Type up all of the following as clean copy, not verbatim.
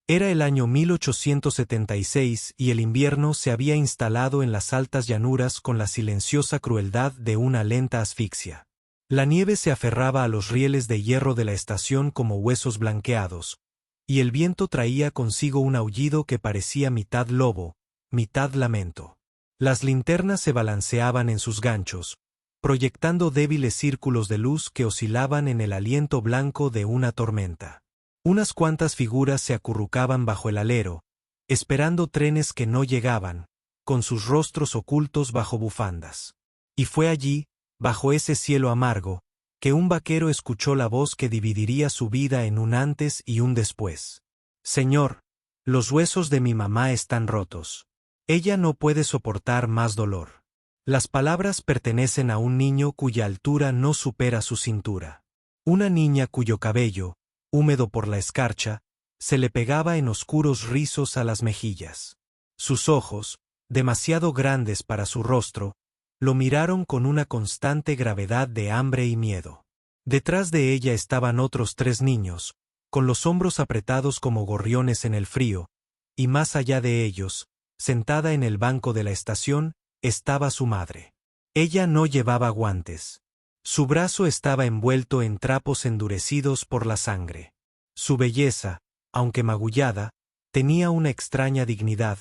Era el año 1876 y el invierno se había instalado en las altas llanuras con la silenciosa crueldad de una lenta asfixia. La nieve se aferraba a los rieles de hierro de la estación como huesos blanqueados, y el viento traía consigo un aullido que parecía mitad lobo, mitad lamento. Las linternas se balanceaban en sus ganchos, proyectando débiles círculos de luz que oscilaban en el aliento blanco de una tormenta. Unas cuantas figuras se acurrucaban bajo el alero, esperando trenes que no llegaban, con sus rostros ocultos bajo bufandas. Y fue allí, bajo ese cielo amargo, que un vaquero escuchó la voz que dividiría su vida en un antes y un después. Señor, los huesos de mi mamá están rotos. Ella no puede soportar más dolor. Las palabras pertenecen a un niño cuya altura no supera su cintura. Una niña cuyo cabello, húmedo por la escarcha, se le pegaba en oscuros rizos a las mejillas. Sus ojos, demasiado grandes para su rostro, lo miraron con una constante gravedad de hambre y miedo. Detrás de ella estaban otros 3 niños, con los hombros apretados como gorriones en el frío, y más allá de ellos, sentada en el banco de la estación, estaba su madre. Ella no llevaba guantes. Su brazo estaba envuelto en trapos endurecidos por la sangre. Su belleza, aunque magullada, tenía una extraña dignidad,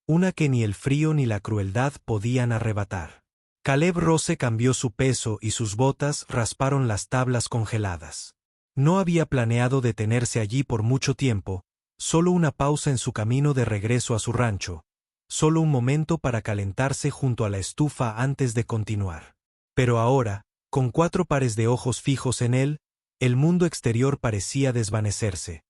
una que ni el frío ni la crueldad podían arrebatar. Caleb Rose cambió su peso y sus botas rasparon las tablas congeladas. No había planeado detenerse allí por mucho tiempo, solo una pausa en su camino de regreso a su rancho, solo un momento para calentarse junto a la estufa antes de continuar. Pero ahora, con 4 pares de ojos fijos en él, el mundo exterior parecía desvanecerse.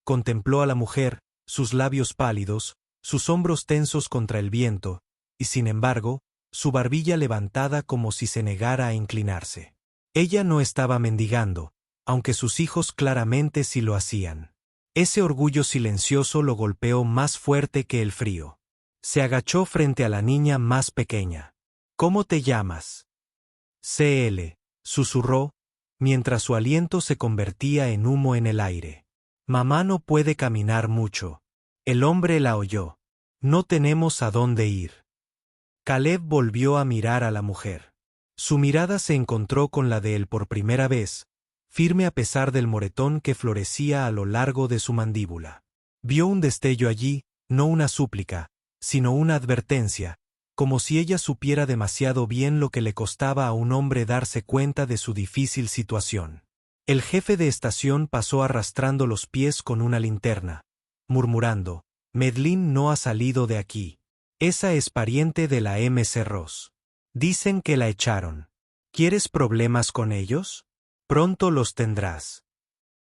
Contempló a la mujer, sus labios pálidos, sus hombros tensos contra el viento, y sin embargo, su barbilla levantada como si se negara a inclinarse. Ella no estaba mendigando, aunque sus hijos claramente sí lo hacían. Ese orgullo silencioso lo golpeó más fuerte que el frío. Se agachó frente a la niña más pequeña. ¿Cómo te llamas? CL, susurró, mientras su aliento se convertía en humo en el aire. Mamá no puede caminar mucho. El hombre la oyó. No tenemos a dónde ir. Caleb volvió a mirar a la mujer. Su mirada se encontró con la de él por primera vez, firme a pesar del moretón que florecía a lo largo de su mandíbula. Vio un destello allí, no una súplica, sino una advertencia, como si ella supiera demasiado bien lo que le costaba a un hombre darse cuenta de su difícil situación. El jefe de estación pasó arrastrando los pies con una linterna, murmurando, «Medlin no ha salido de aquí. Esa es pariente de la M.C. Ross. Dicen que la echaron. ¿Quieres problemas con ellos? Pronto los tendrás».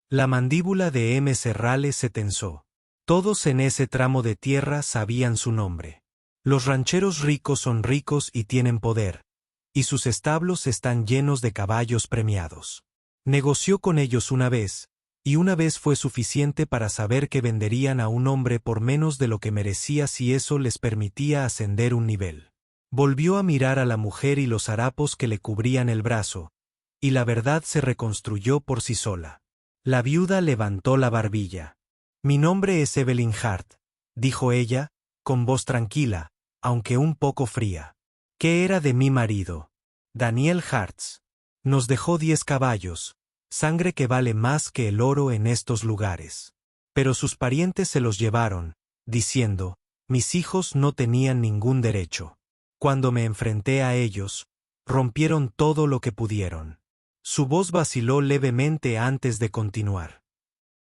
La mandíbula de M.C. Rales se tensó. Todos en ese tramo de tierra sabían su nombre. Los rancheros ricos son ricos y tienen poder, y sus establos están llenos de caballos premiados. Negoció con ellos una vez, y una vez fue suficiente para saber que venderían a un hombre por menos de lo que merecía si eso les permitía ascender un nivel. Volvió a mirar a la mujer y los harapos que le cubrían el brazo, y la verdad se reconstruyó por sí sola. La viuda levantó la barbilla. «Mi nombre es Evelyn Hart», dijo ella, con voz tranquila, aunque un poco fría. «¿Qué era de mi marido? Daniel Hartz. Nos dejó 10 caballos, sangre que vale más que el oro en estos lugares. Pero sus parientes se los llevaron, diciendo, mis hijos no tenían ningún derecho. Cuando me enfrenté a ellos, rompieron todo lo que pudieron». Su voz vaciló levemente antes de continuar.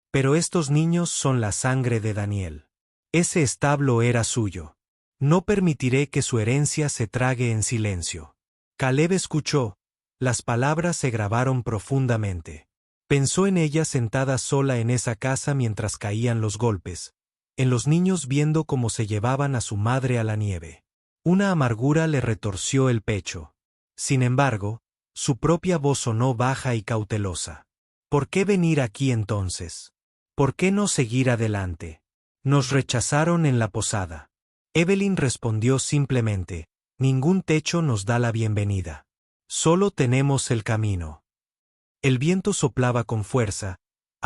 «Pero estos niños son la sangre de Daniel. Ese establo era suyo. No permitiré que su herencia se trague en silencio». Caleb escuchó. Las palabras se grabaron profundamente. Pensó en ella sentada sola en esa casa mientras caían los golpes, en los niños viendo cómo se llevaban a su madre a la nieve. Una amargura le retorció el pecho. Sin embargo, su propia voz sonó baja y cautelosa. «¿Por qué venir aquí entonces? ¿Por qué no seguir adelante? Nos rechazaron en la posada». Evelyn respondió simplemente, «Ningún techo nos da la bienvenida. Solo tenemos el camino». El viento soplaba con fuerza,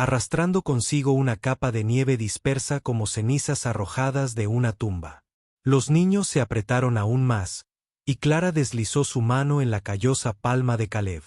arrastrando consigo una capa de nieve dispersa como cenizas arrojadas de una tumba. Los niños se apretaron aún más, y Clara deslizó su mano en la callosa palma de Caleb.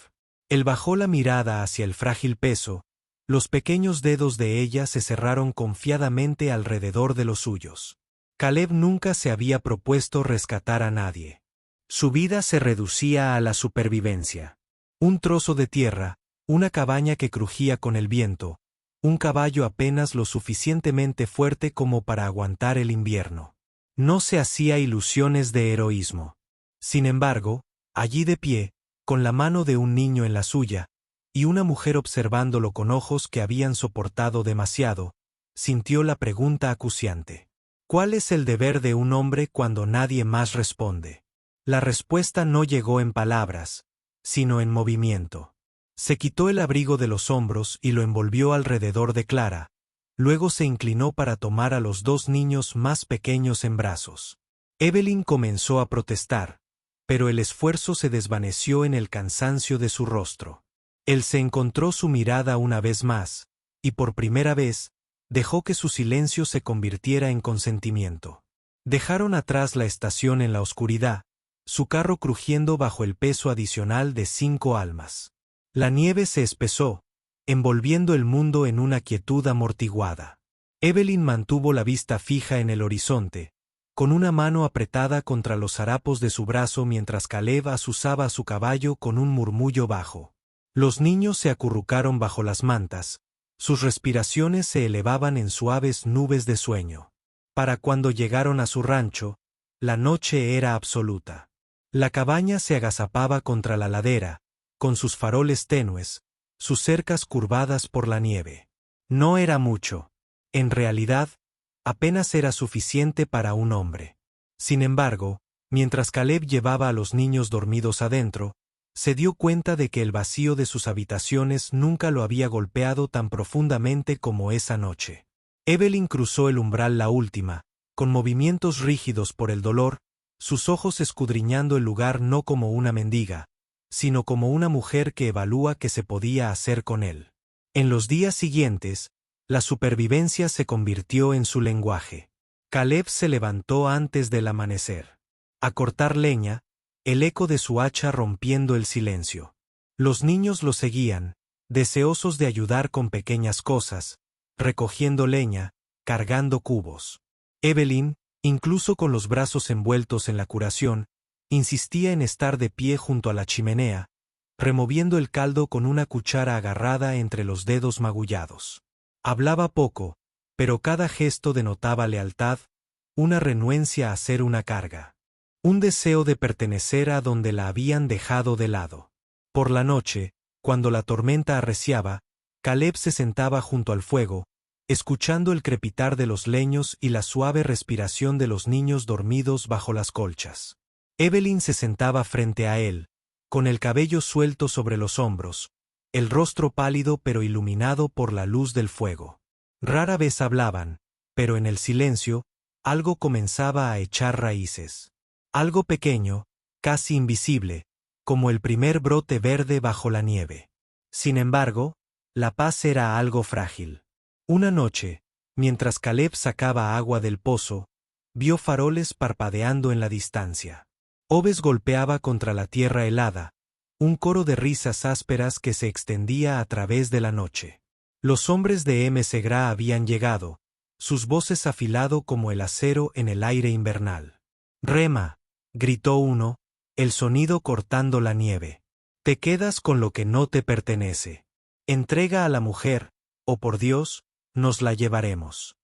Él bajó la mirada hacia el frágil peso, los pequeños dedos de ella se cerraron confiadamente alrededor de los suyos. Caleb nunca se había propuesto rescatar a nadie. Su vida se reducía a la supervivencia. Un trozo de tierra, una cabaña que crujía con el viento, un caballo apenas lo suficientemente fuerte como para aguantar el invierno. No se hacía ilusiones de heroísmo. Sin embargo, allí de pie, con la mano de un niño en la suya, y una mujer observándolo con ojos que habían soportado demasiado, sintió la pregunta acuciante. ¿Cuál es el deber de un hombre cuando nadie más responde? La respuesta no llegó en palabras, sino en movimiento. Se quitó el abrigo de los hombros y lo envolvió alrededor de Clara, luego se inclinó para tomar a los dos niños más pequeños en brazos. Evelyn comenzó a protestar, pero el esfuerzo se desvaneció en el cansancio de su rostro. Él se encontró su mirada una vez más, y por primera vez, dejó que su silencio se convirtiera en consentimiento. Dejaron atrás la estación en la oscuridad, su carro crujiendo bajo el peso adicional de 5 almas. La nieve se espesó, envolviendo el mundo en una quietud amortiguada. Evelyn mantuvo la vista fija en el horizonte, con una mano apretada contra los harapos de su brazo mientras Caleb azuzaba a su caballo con un murmullo bajo. Los niños se acurrucaron bajo las mantas, sus respiraciones se elevaban en suaves nubes de sueño. Para cuando llegaron a su rancho, la noche era absoluta. La cabaña se agazapaba contra la ladera, con sus faroles tenues, sus cercas curvadas por la nieve. No era mucho. En realidad, apenas era suficiente para un hombre. Sin embargo, mientras Caleb llevaba a los niños dormidos adentro, se dio cuenta de que el vacío de sus habitaciones nunca lo había golpeado tan profundamente como esa noche. Evelyn cruzó el umbral la última, con movimientos rígidos por el dolor, sus ojos escudriñando el lugar no como una mendiga, sino como una mujer que evalúa qué se podía hacer con él. En los días siguientes, la supervivencia se convirtió en su lenguaje. Caleb se levantó antes del amanecer. A cortar leña, el eco de su hacha rompiendo el silencio. Los niños lo seguían, deseosos de ayudar con pequeñas cosas, recogiendo leña, cargando cubos. Evelyn, incluso con los brazos envueltos en la curación, insistía en estar de pie junto a la chimenea, removiendo el caldo con una cuchara agarrada entre los dedos magullados. Hablaba poco, pero cada gesto denotaba lealtad, una renuencia a hacer una carga. Un deseo de pertenecer a donde la habían dejado de lado. Por la noche, cuando la tormenta arreciaba, Caleb se sentaba junto al fuego, escuchando el crepitar de los leños y la suave respiración de los niños dormidos bajo las colchas. Evelyn se sentaba frente a él, con el cabello suelto sobre los hombros, el rostro pálido pero iluminado por la luz del fuego. Rara vez hablaban, pero en el silencio, algo comenzaba a echar raíces. Algo pequeño, casi invisible, como el primer brote verde bajo la nieve. Sin embargo, la paz era algo frágil. Una noche, mientras Caleb sacaba agua del pozo, vio faroles parpadeando en la distancia. Oves golpeaba contra la tierra helada, un coro de risas ásperas que se extendía a través de la noche. Los hombres de Segra habían llegado, sus voces afilado como el acero en el aire invernal. «Rema», gritó uno, el sonido cortando la nieve. «Te quedas con lo que no te pertenece. Entrega a la mujer, o por Dios, nos la llevaremos».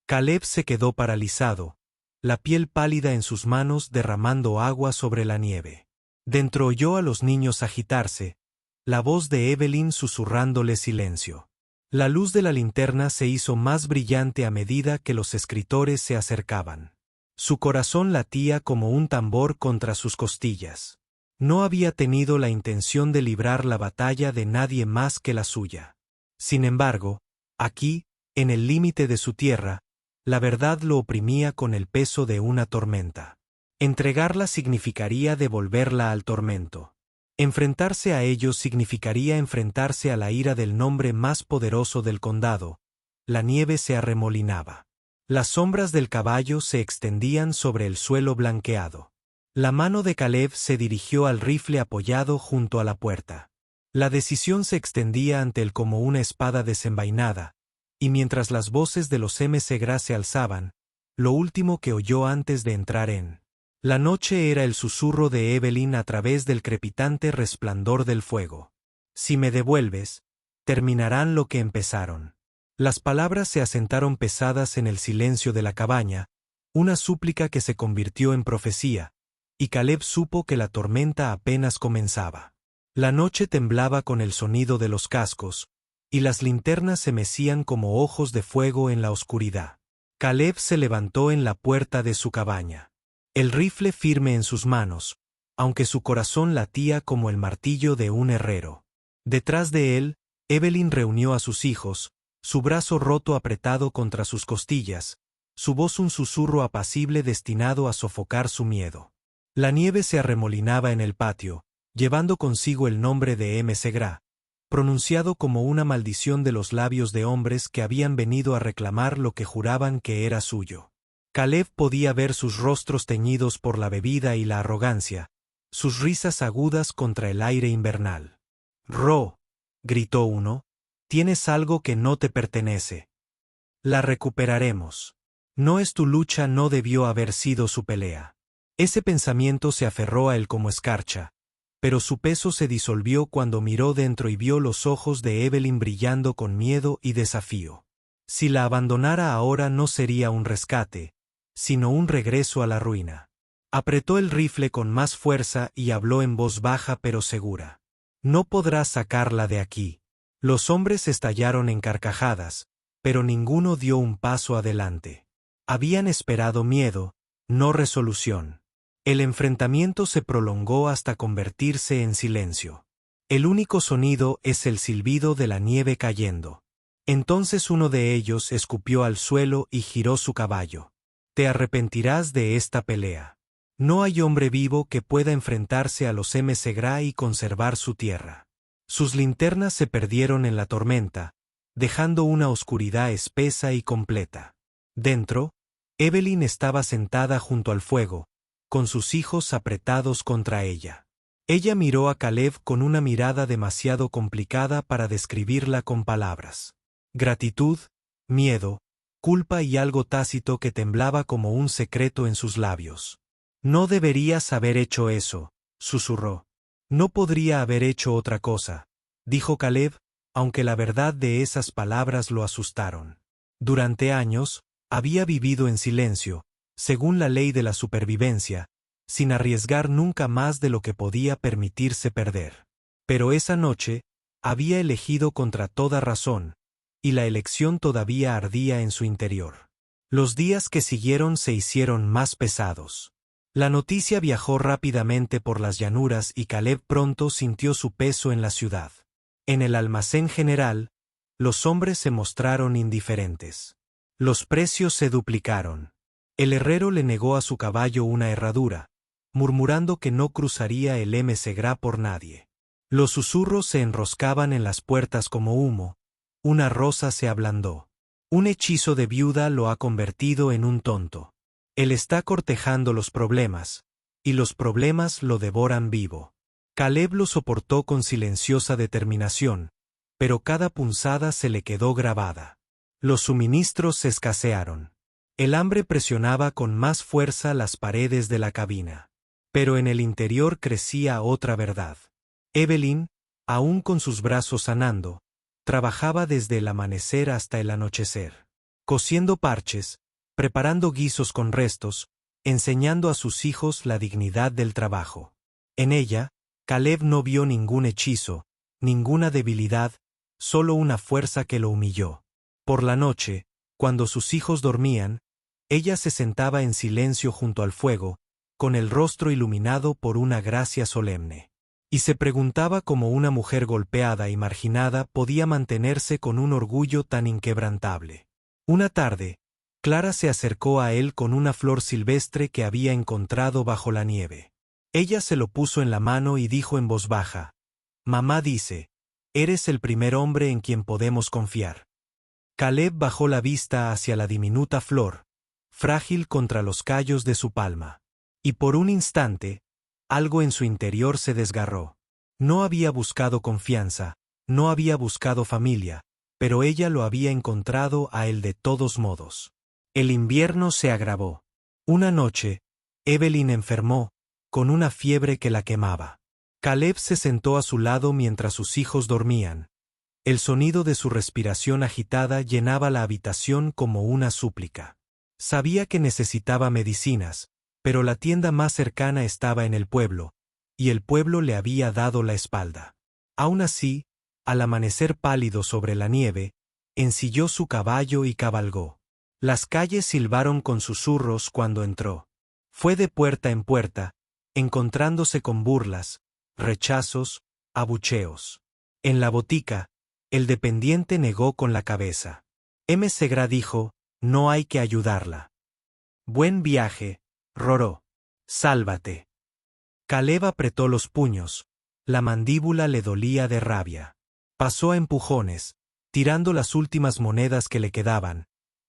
Caleb se quedó paralizado, la piel pálida en sus manos derramando agua sobre la nieve. Dentro oyó a los niños agitarse, la voz de Evelyn susurrándole silencio. La luz de la linterna se hizo más brillante a medida que los escritores se acercaban. Su corazón latía como un tambor contra sus costillas. No había tenido la intención de librar la batalla de nadie más que la suya. Sin embargo, aquí, en el límite de su tierra, la verdad lo oprimía con el peso de una tormenta. Entregarla significaría devolverla al tormento. Enfrentarse a ellos significaría enfrentarse a la ira del nombre más poderoso del condado. La nieve se arremolinaba. Las sombras del caballo se extendían sobre el suelo blanqueado. La mano de Caleb se dirigió al rifle apoyado junto a la puerta. La decisión se extendía ante él como una espada desenvainada, y mientras las voces de los McGraw se alzaban, lo último que oyó antes de entrar en la noche era el susurro de Evelyn a través del crepitante resplandor del fuego. Si me devuelves, terminarán lo que empezaron. Las palabras se asentaron pesadas en el silencio de la cabaña, una súplica que se convirtió en profecía, y Caleb supo que la tormenta apenas comenzaba. La noche temblaba con el sonido de los cascos, y las linternas se mecían como ojos de fuego en la oscuridad. Caleb se levantó en la puerta de su cabaña. El rifle firme en sus manos, aunque su corazón latía como el martillo de un herrero. Detrás de él, Evelyn reunió a sus hijos, su brazo roto apretado contra sus costillas, su voz un susurro apacible destinado a sofocar su miedo. La nieve se arremolinaba en el patio, llevando consigo el nombre de McGraw, pronunciado como una maldición de los labios de hombres que habían venido a reclamar lo que juraban que era suyo. Caleb podía ver sus rostros teñidos por la bebida y la arrogancia, sus risas agudas contra el aire invernal. «Ro», gritó uno, «tienes algo que no te pertenece. La recuperaremos. No es tu lucha, no debió haber sido su pelea». Ese pensamiento se aferró a él como escarcha, pero su peso se disolvió cuando miró dentro y vio los ojos de Evelyn brillando con miedo y desafío. Si la abandonara ahora no sería un rescate, sino un regreso a la ruina. Apretó el rifle con más fuerza y habló en voz baja pero segura. «No podrás sacarla de aquí». Los hombres estallaron en carcajadas, pero ninguno dio un paso adelante. Habían esperado miedo, no resolución. El enfrentamiento se prolongó hasta convertirse en silencio. El único sonido es el silbido de la nieve cayendo. Entonces uno de ellos escupió al suelo y giró su caballo. «Te arrepentirás de esta pelea. No hay hombre vivo que pueda enfrentarse a los McGraw y conservar su tierra». Sus linternas se perdieron en la tormenta, dejando una oscuridad espesa y completa. Dentro, Evelyn estaba sentada junto al fuego, con sus hijos apretados contra ella. Ella miró a Caleb con una mirada demasiado complicada para describirla con palabras. Gratitud, miedo, culpa y algo tácito que temblaba como un secreto en sus labios. «No deberías haber hecho eso», susurró. «No podría haber hecho otra cosa», dijo Caleb, aunque la verdad de esas palabras lo asustaron. Durante años, había vivido en silencio, según la ley de la supervivencia, sin arriesgar nunca más de lo que podía permitirse perder. Pero esa noche, había elegido contra toda razón, y la elección todavía ardía en su interior. Los días que siguieron se hicieron más pesados. La noticia viajó rápidamente por las llanuras y Caleb pronto sintió su peso en la ciudad. En el almacén general, los hombres se mostraron indiferentes. Los precios se duplicaron. El herrero le negó a su caballo una herradura, murmurando que no cruzaría el McGraw por nadie. Los susurros se enroscaban en las puertas como humo. Una rosa se ablandó. Un hechizo de viuda lo ha convertido en un tonto. Él está cortejando los problemas, y los problemas lo devoran vivo. Caleb lo soportó con silenciosa determinación, pero cada punzada se le quedó grabada. Los suministros se escasearon. El hambre presionaba con más fuerza las paredes de la cabina. Pero en el interior crecía otra verdad. Evelyn, aún con sus brazos sanando, trabajaba desde el amanecer hasta el anochecer, cosiendo parches, preparando guisos con restos, enseñando a sus hijos la dignidad del trabajo. En ella, Caleb no vio ningún hechizo, ninguna debilidad, solo una fuerza que lo humilló. Por la noche, cuando sus hijos dormían, ella se sentaba en silencio junto al fuego, con el rostro iluminado por una gracia solemne. Y se preguntaba cómo una mujer golpeada y marginada podía mantenerse con un orgullo tan inquebrantable. Una tarde, Clara se acercó a él con una flor silvestre que había encontrado bajo la nieve. Ella se lo puso en la mano y dijo en voz baja: «Mamá dice, eres el primer hombre en quien podemos confiar». Caleb bajó la vista hacia la diminuta flor, frágil contra los callos de su palma. Y por un instante, algo en su interior se desgarró. No había buscado confianza, no había buscado familia, pero ella lo había encontrado a él de todos modos. El invierno se agravó. Una noche, Evelyn enfermó, con una fiebre que la quemaba. Caleb se sentó a su lado mientras sus hijos dormían. El sonido de su respiración agitada llenaba la habitación como una súplica. Sabía que necesitaba medicinas, pero la tienda más cercana estaba en el pueblo, y el pueblo le había dado la espalda. Aún así, al amanecer pálido sobre la nieve, ensilló su caballo y cabalgó. Las calles silbaron con susurros cuando entró. Fue de puerta en puerta, encontrándose con burlas, rechazos, abucheos. En la botica, el dependiente negó con la cabeza. M. Segra dijo: «No hay que ayudarla». «Buen viaje, Roró. Sálvate». Caleb apretó los puños, la mandíbula le dolía de rabia. Pasó a empujones, tirando las últimas monedas que le quedaban,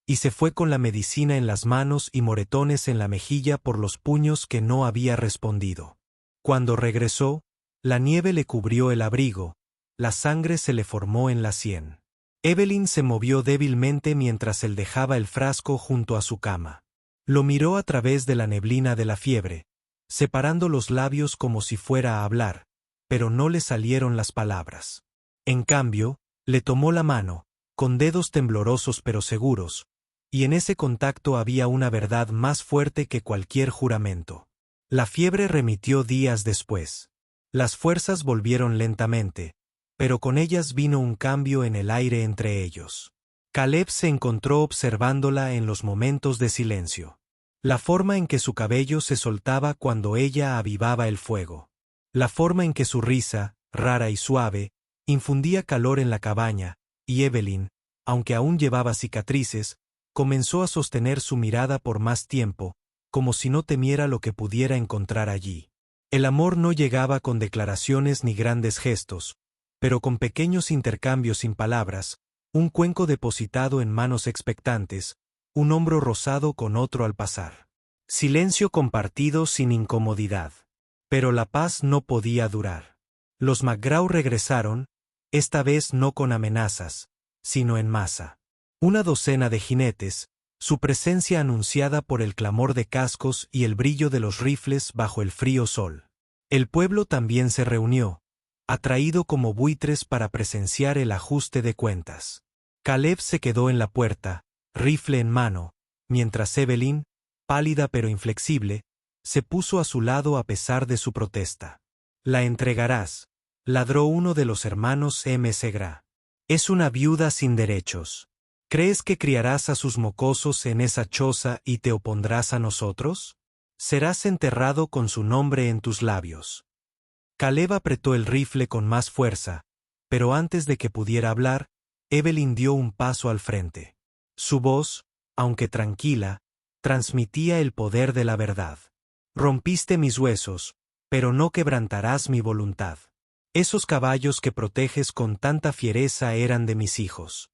y se fue con la medicina en las manos y moretones en la mejilla por los puños que no había respondido. Cuando regresó, la nieve le cubrió el abrigo, la sangre se le formó en la sien. Evelyn se movió débilmente mientras él dejaba el frasco junto a su cama. Lo miró a través de la neblina de la fiebre, separando los labios como si fuera a hablar, pero no le salieron las palabras. En cambio, le tomó la mano, con dedos temblorosos pero seguros, y en ese contacto había una verdad más fuerte que cualquier juramento. La fiebre remitió días después. Las fuerzas volvieron lentamente, pero con ellas vino un cambio en el aire entre ellos. Caleb se encontró observándola en los momentos de silencio. La forma en que su cabello se soltaba cuando ella avivaba el fuego. La forma en que su risa, rara y suave, infundía calor en la cabaña, y Evelyn, aunque aún llevaba cicatrices, comenzó a sostener su mirada por más tiempo, como si no temiera lo que pudiera encontrar allí. El amor no llegaba con declaraciones ni grandes gestos, pero con pequeños intercambios sin palabras, un cuenco depositado en manos expectantes, un hombro rozado con otro al pasar. Silencio compartido sin incomodidad. Pero la paz no podía durar. Los McGraw regresaron, esta vez no con amenazas, sino en masa. Una docena de jinetes, su presencia anunciada por el clamor de cascos y el brillo de los rifles bajo el frío sol. El pueblo también se reunió, atraído como buitres para presenciar el ajuste de cuentas. Caleb se quedó en la puerta, rifle en mano, mientras Evelyn, pálida pero inflexible, se puso a su lado a pesar de su protesta. «La entregarás», ladró uno de los hermanos M. Segra. «Es una viuda sin derechos. ¿Crees que criarás a sus mocosos en esa choza y te opondrás a nosotros? Serás enterrado con su nombre en tus labios». Caleb apretó el rifle con más fuerza, pero antes de que pudiera hablar, Evelyn dio un paso al frente. Su voz, aunque tranquila, transmitía el poder de la verdad. «Rompiste mis huesos, pero no quebrantarás mi voluntad. Esos caballos que proteges con tanta fiereza eran de mis hijos.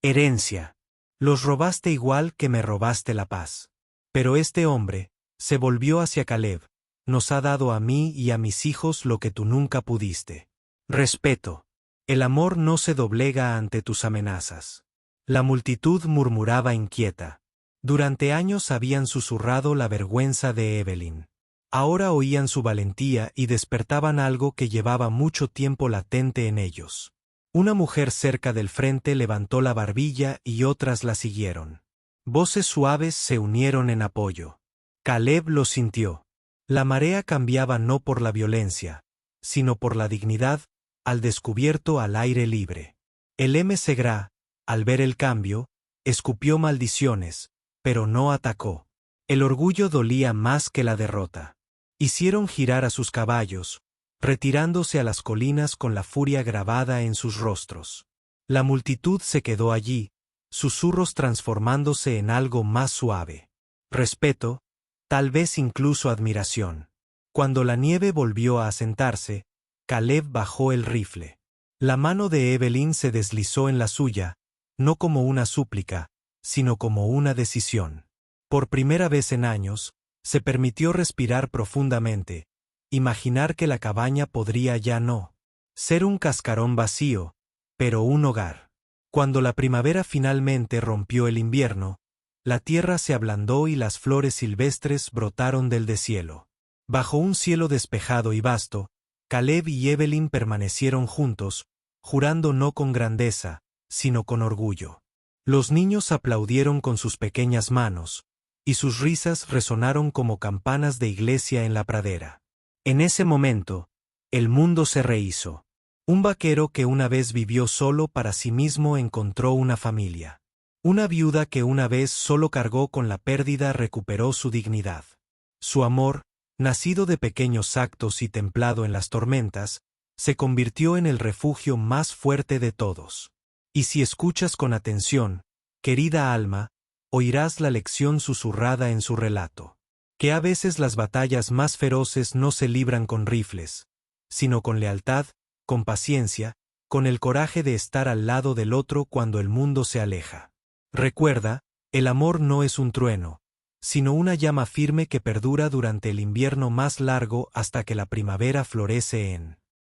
Herencia. Los robaste igual que me robaste la paz. Pero este hombre», se volvió hacia Caleb, «nos ha dado a mí y a mis hijos lo que tú nunca pudiste. Respeto. El amor no se doblega ante tus amenazas». La multitud murmuraba inquieta. Durante años habían susurrado la vergüenza de Evelyn. Ahora oían su valentía y despertaban algo que llevaba mucho tiempo latente en ellos. Una mujer cerca del frente levantó la barbilla y otras la siguieron. Voces suaves se unieron en apoyo. Caleb lo sintió. La marea cambiaba no por la violencia, sino por la dignidad, al descubierto al aire libre. El M. Segra, al ver el cambio, escupió maldiciones, pero no atacó. El orgullo dolía más que la derrota. Hicieron girar a sus caballos, retirándose a las colinas con la furia grabada en sus rostros. La multitud se quedó allí, susurros transformándose en algo más suave. Respeto, tal vez incluso admiración. Cuando la nieve volvió a asentarse, Caleb bajó el rifle. La mano de Evelyn se deslizó en la suya, no como una súplica, sino como una decisión. Por primera vez en años, se permitió respirar profundamente, imaginar que la cabaña podría ya no ser un cascarón vacío, pero un hogar. Cuando la primavera finalmente rompió el invierno, la tierra se ablandó y las flores silvestres brotaron del deshielo. Bajo un cielo despejado y vasto, Caleb y Evelyn permanecieron juntos, jurando no con grandeza, sino con orgullo. Los niños aplaudieron con sus pequeñas manos, y sus risas resonaron como campanas de iglesia en la pradera. En ese momento, el mundo se rehizo. Un vaquero que una vez vivió solo para sí mismo encontró una familia. Una viuda que una vez solo cargó con la pérdida recuperó su dignidad. Su amor, nacido de pequeños actos y templado en las tormentas, se convirtió en el refugio más fuerte de todos. Y si escuchas con atención, querida alma, oirás la lección susurrada en su relato. Que a veces las batallas más feroces no se libran con rifles, sino con lealtad, con paciencia, con el coraje de estar al lado del otro cuando el mundo se aleja. Recuerda, el amor no es un trueno, sino una llama firme que perdura durante el invierno más largo hasta que la primavera florece en